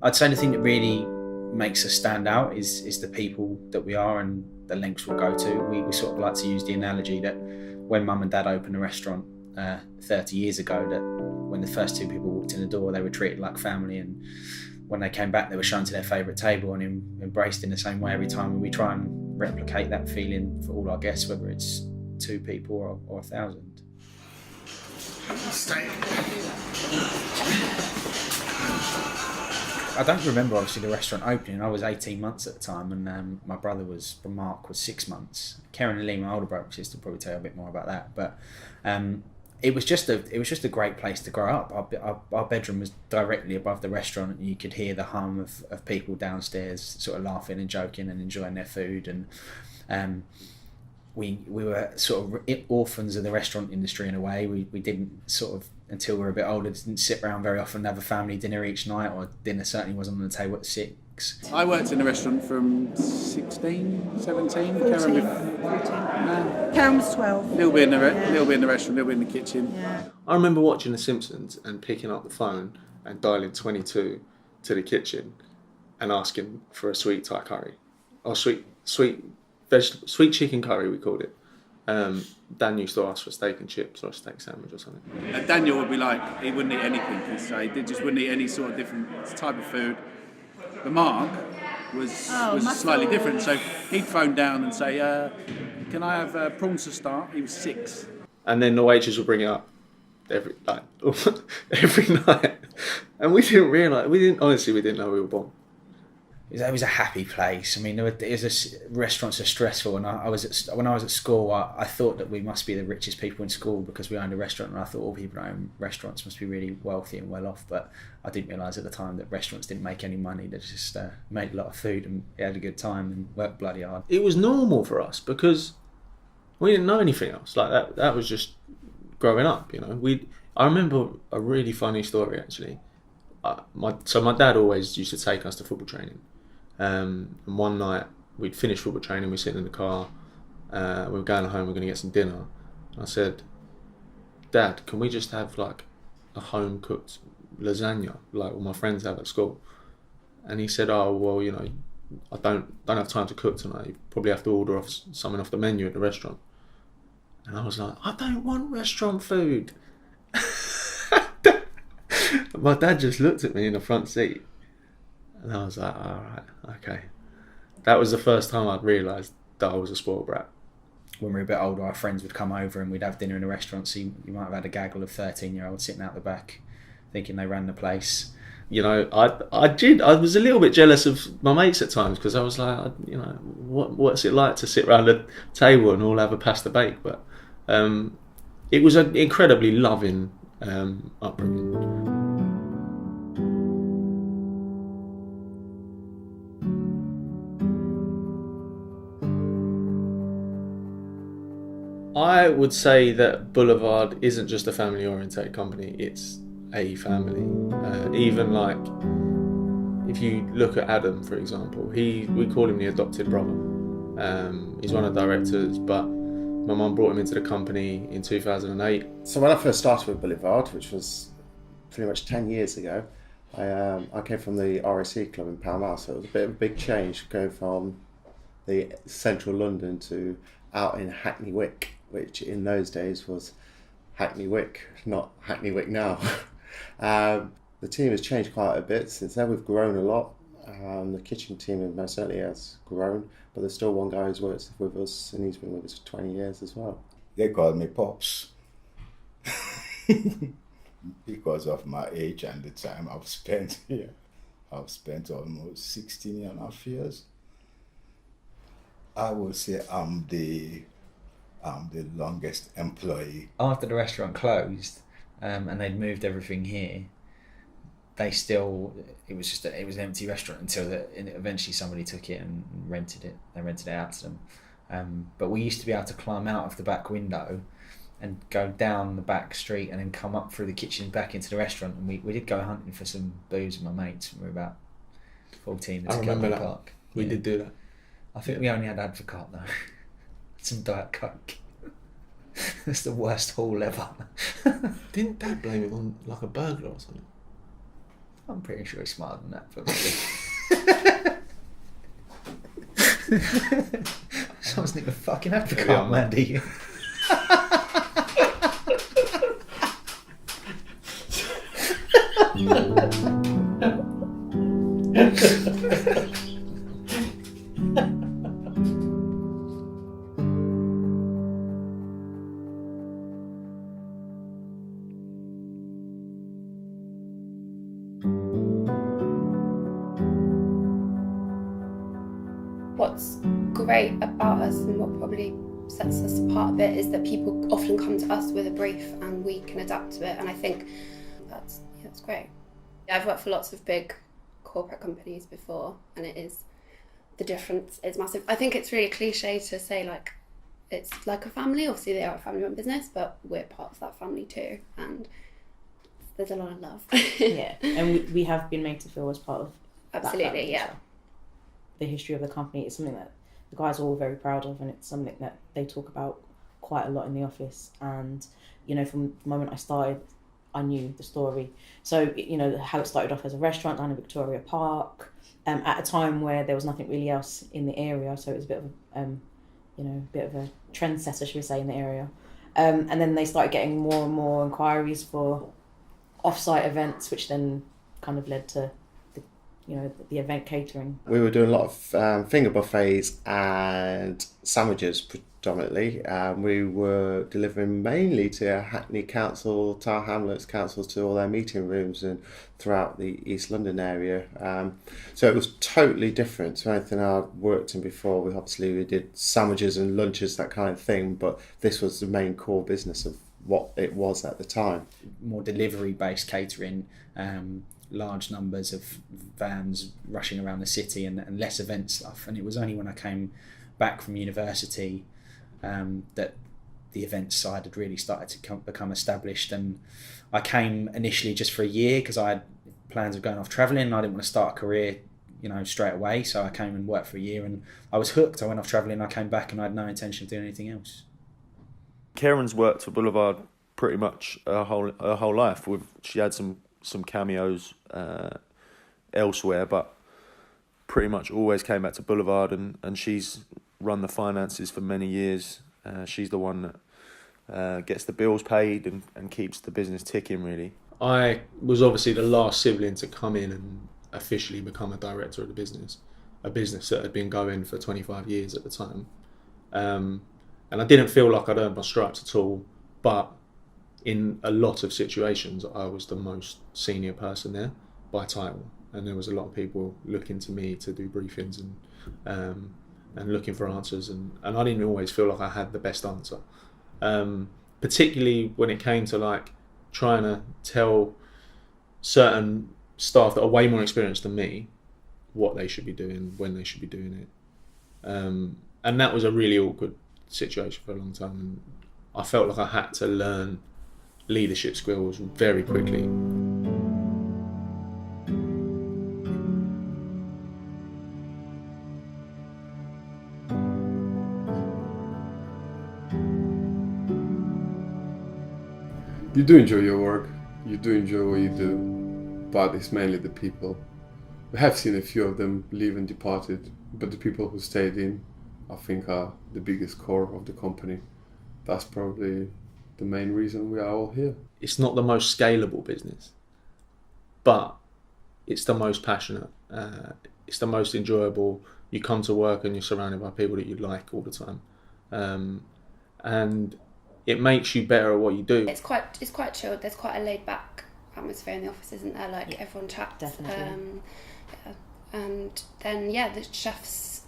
I'd say the thing that really makes us stand out is the people that we are and the lengths we'll go to. We sort of like to use the analogy that when Mum and Dad opened a restaurant 30 years ago, that when the first two people walked in the door, they were treated like family, and when they came back, they were shown to their favourite table and embraced in the same way every time. And we try and replicate that feeling for all our guests, whether it's 2 people or 1,000. I don't remember obviously the restaurant opening. I was 18 months at the time, and my brother Mark was 6 months. Karen and Lee, my older brother and sister, will probably tell you a bit more about that. But it was just a great place to grow up. Our bedroom was directly above the restaurant, and you could hear the hum of people downstairs sort of laughing and joking and enjoying their food. And we were sort of orphans of the restaurant industry in a way. We didn't sort of, until we were a bit older, didn't sit around very often and have a family dinner each night, or dinner certainly wasn't on the table at 6. I worked in the restaurant from 16, 17. 14. Karen was 12. A little bit in the restaurant, a little bit in the kitchen. Yeah. I remember watching The Simpsons and picking up the phone and dialing 22 to the kitchen and asking for a sweet Thai curry, or sweet chicken curry, we called it. Dan used to ask for steak and chips or a steak sandwich or something. Daniel would be like, he wouldn't eat anything. So he just wouldn't eat any sort of different type of food. But Mark was slightly different. So he'd phone down and say, "Can I have prawns to start?" He was 6. And then the waitress would bring it up every night, and we didn't realise. We didn't know we were born. It was a happy place. I mean, restaurants are stressful, and when I was at school, I thought that we must be the richest people in school because we owned a restaurant, and I thought all people who own restaurants must be really wealthy and well off. But I didn't realise at the time that restaurants didn't make any money. They just made a lot of food and had a good time and worked bloody hard. It was normal for us because we didn't know anything else. Like that. That was just growing up. You know, I remember a really funny story actually. My dad always used to take us to football training. And one night we'd finished football training, we're sitting in the car, we were going home, we're going to get some dinner. And I said, "Dad, can we just have like a home cooked lasagna like all my friends have at school?" And he said, "Oh, well, you know, I don't have time to cook tonight. You probably have to order off something off the menu at the restaurant." And I was like, "I don't want restaurant food." My dad just looked at me in the front seat. And I was like, all right, okay. That was the first time I'd realised that I was a spoiled brat. When we were a bit older, our friends would come over and we'd have dinner in a restaurant, so you might have had a gaggle of 13-year-olds sitting out the back thinking they ran the place. You know, I was a little bit jealous of my mates at times because I was like, you know, what's it like to sit around a table and all have a pasta bake? But it was an incredibly loving upbringing. I would say that Boulevard isn't just a family-oriented company, it's a family. Even like, if you look at Adam, for example, we call him the adopted brother. He's one of the directors, but my mum brought him into the company in 2008. So when I first started with Boulevard, which was pretty much 10 years ago, I came from the RSC club in Pall Mall, so it was a bit of a big change going from the central London to out in Hackney Wick, which in those days was Hackney Wick, not Hackney Wick now. The team has changed quite a bit since then. We've grown a lot. The kitchen team most certainly has grown, but there's still one guy who's worked with us, and he's been with us for 20 years as well. They call me Pops because of my age and the time I've spent here. I've spent almost 16.5 years. I would say I'm the longest employee. After the restaurant closed and they'd moved everything here, it was an empty restaurant until eventually somebody took it and rented it. They rented it out to them. But we used to be able to climb out of the back window and go down the back street and then come up through the kitchen back into the restaurant. And we did go hunting for some booze with my mates when we were about 14. I remember that. Park. We did do that. I think we only had Advocaat though. Some Diet Coke. That's the worst haul ever. Didn't Dad blame it on like a burglar or something? I'm pretty sure he's smarter than that, probably. Someone's nicked a fucking apricot, Mandy. What's great about us and what probably sets us apart a bit is that people often come to us with a brief and we can adapt to it, and I think that's great. I've worked for lots of big corporate companies before, and the difference is massive. I think it's really cliche to say like it's like a family. Obviously they are a family-run business, but we're part of that family too, and there's a lot of love. Yeah, and we have been made to feel as part of Absolutely, that family, yeah. so. The history of the company is something that the guys are all very proud of, and it's something that they talk about quite a lot in the office. And from the moment I started, I knew the story. So how it started off as a restaurant down in Victoria Park, at a time where there was nothing really else in the area, so it was a bit of a trendsetter, should we say, in the area. And then they started getting more and more inquiries for off-site events, which then kind of led to the event catering. We were doing a lot of finger buffets and sandwiches predominantly. We were delivering mainly to Hackney Council, Tower Hamlets councils, to all their meeting rooms and throughout the East London area. So it was totally different to anything I'd worked in before. We did sandwiches and lunches, that kind of thing, but this was the main core business of what it was at the time. More delivery-based catering, large numbers of vans rushing around the city, and less event stuff. And it was only when I came back from university that the events side had really started to become established. And I came initially just for a year because I had plans of going off travelling, and I didn't want to start a career straight away. So I came and worked for a year, and I was hooked. I went off travelling, I came back, and I had no intention of doing anything else. Karen's worked for Boulevard pretty much her whole life. She had some cameos elsewhere, but pretty much always came back to Boulevard, and she's run the finances for many years. She's the one that gets the bills paid and keeps the business ticking, really. I was obviously the last sibling to come in and officially become a director of the business, a business that had been going for 25 years at the time. And I didn't feel like I'd earned my stripes at all, but in a lot of situations, I was the most senior person there by title, and there was a lot of people looking to me to do briefings and looking for answers, and I didn't always feel like I had the best answer, particularly when it came to like trying to tell certain staff that are way more experienced than me what they should be doing, when they should be doing it, and that was a really awkward situation for a long time, and I felt like I had to learn leadership skills very quickly. You do enjoy your work, you do enjoy what you do, but it's mainly the people. We have seen a few of them leave and departed, but the people who stayed in, I think, are the biggest core of the company. That's probably the main reason we are all here. It's not the most scalable business, but it's the most passionate. It's the most enjoyable. You come to work and you're surrounded by people that you like all the time, and it makes you better at what you do. It's quite chilled. There's quite a laid back atmosphere in the office, isn't there? Like everyone chats. Definitely. And then the chefs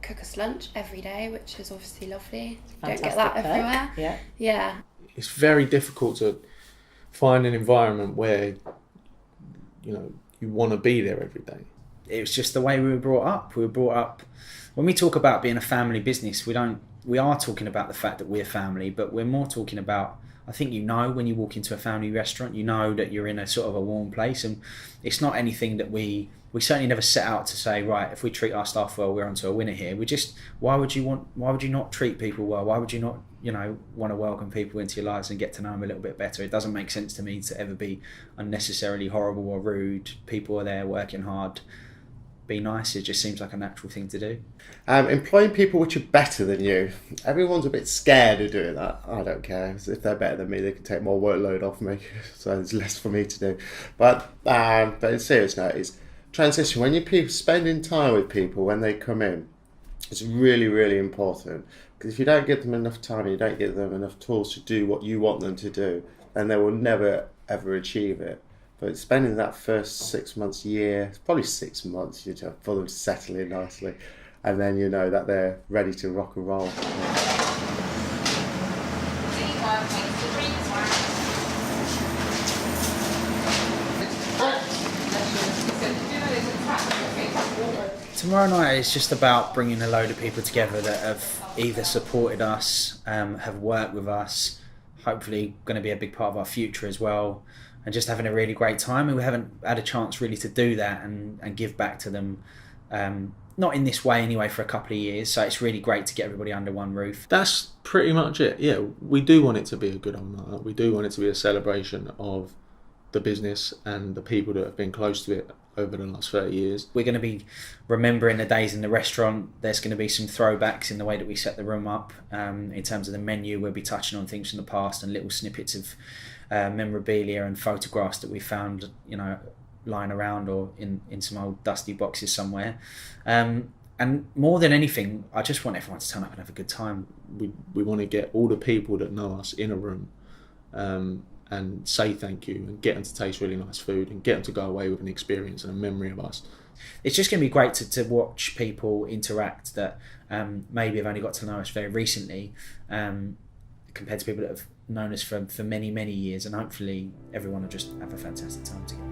cook us lunch every day, which is obviously lovely. Don't get that everywhere. Yeah. It's very difficult to find an environment where you want to be there every day. It was just the way we were brought up. We were brought up. When we talk about being a family business, we are talking about the fact that we're family, but we're more talking about, I think when you walk into a family restaurant, you know that you're in a sort of a warm place, and it's not anything that we certainly never set out to say, right, if we treat our staff well, we're onto a winner here. Why would you not treat people well? Why would you not, want to welcome people into your lives and get to know them a little bit better. It doesn't make sense to me to ever be unnecessarily horrible or rude. People are there working hard. Be nice. It just seems like a natural thing to do. Employing people which are better than you. Everyone's a bit scared of doing that. I don't care. If they're better than me, they can take more workload off me, so there's less for me to do. But in serious note, is transition. When you're spending time with people when they come in, it's really, really important. Because if you don't give them enough time, you don't give them enough tools to do what you want them to do, then they will never, ever achieve it. But spending that first 6 months, year, probably 6 months, for them to settle in nicely, and then you know that they're ready to rock and roll. Tomorrow night is just about bringing a load of people together that have either supported us, have worked with us, hopefully going to be a big part of our future as well, and just having a really great time. And we haven't had a chance really to do that and give back to them, not in this way anyway, for a couple of years. So it's really great to get everybody under one roof. That's pretty much it. Yeah, we do want it to be a good old night. We do want it to be a celebration of the business and the people that have been close to it over the last 30 years. We're going to be remembering the days in the restaurant. There's going to be some throwbacks in the way that we set the room up. In terms of the menu, we'll be touching on things from the past and little snippets of memorabilia and photographs that we found, lying around or in some old dusty boxes somewhere. And more than anything, I just want everyone to turn up and have a good time. We want to get all the people that know us in a room and say thank you and get them to taste really nice food and get them to go away with an experience and a memory of us. It's just going to be great to watch people interact that maybe have only got to know us very recently, compared to people that have known us for many, many years, and hopefully everyone will just have a fantastic time together.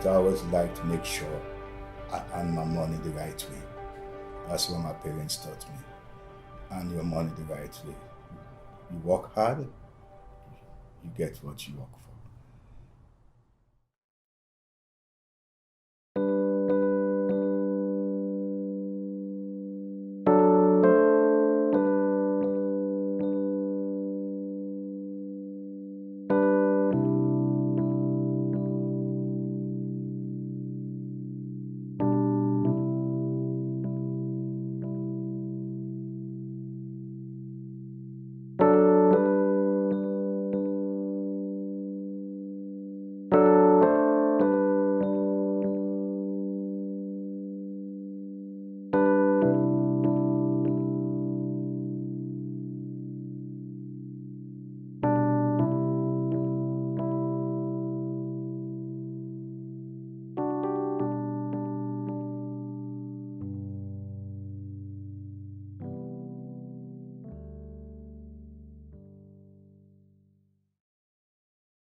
I always like to make sure I earn my money the right way. That's what my parents taught me. Earn your money the right way. You work hard, you get what you work for.